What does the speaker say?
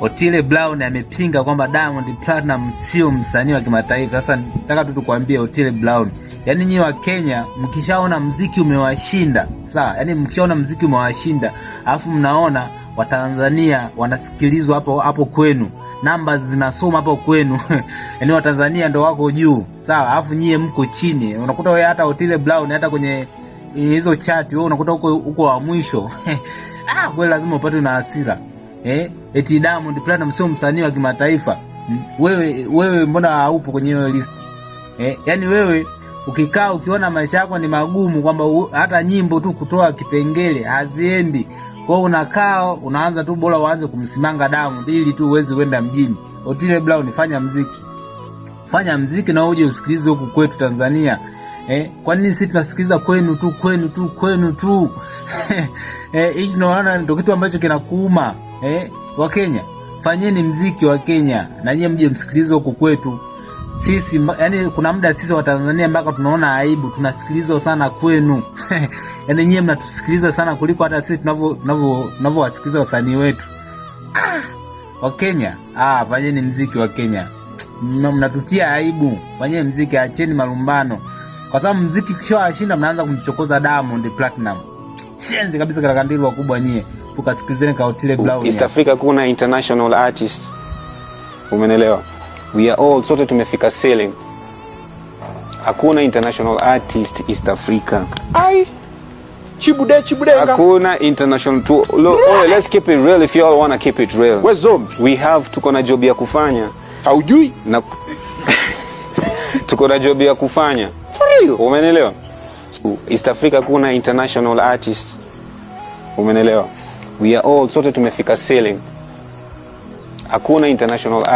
Otile Brown amepinga kwamba Diamond Platinum sio msanii wa kimataifa. Sasa nataka tu tukwambie Otile Brown, yani nyinyi wa Kenya mkishaona mziki umewashinda, sawa? Yani mkishaona mziki umewashinda, alafu mnaona wa Tanzania wanasikilizwa hapo kwenu, namba zinasoma hapo kwenu yani wa Tanzania ndo wako juu, sawa? Alafu nyie mko chini. Unakuta wewe hata Otile Brown hata kwenye hizo chat wewe unakuta uko wa mwisho. Kweli lazima upate na hasira. Eti Diamond Platinum sio msanii wa kimataifa. Wewe mbona haupo kwenye hiyo list? Yani wewe ukikaa ukiona maisha yako ni magumu, kwamba hata nyimbo tu kutoa kipengele haziendi, kwa hiyo unakaa unaanza tu bora uanze kumsimanga Diamond ili tu uweze kwenda mjini. Otile Brown, fanya mziki na uje usikilize huku kwetu Tanzania. Kwa nini sisi tunasikiliza kwenu tu? Hicho naona ndio kitu ambacho kinakuuma. Wa Kenya, fanyeni mziki wa Kenya na nyie mje msikilize huku kwetu. Sisi yani kuna muda sisi wa Tanzania mpaka tunaona aibu, tunasikiliza sana kwenu. Yani nyie mnatusikiliza sana kuliko hata sisi tunavyowasikiliza wasanii wetu. Wa Kenya, fanyeni mziki wa Kenya. Mnatutia aibu. Fanyeni mziki, acheni malumbano. Kwa sababu mziki kishawashinda mnaanza kumchokoza Diamond Platinum. Shenzi kabisa katika kandili wakubwa nyie. Tukasikilizeni kwa Otile Brown. East Africa kuna international artist. Umenelewa? We are all sote tumefika ceiling. Hakuna international artist East Africa. Chibudenga. Hakuna international to look, let's keep it real if you all want to keep it real. Where's Zombie? We have tuko na job ya kufanya. Haujui? Na tuko na job ya kufanya. For real? Umenelewa? East Africa kuna international artist. Umenelewa? We are all sote tumefika ceiling. Hakuna international artist.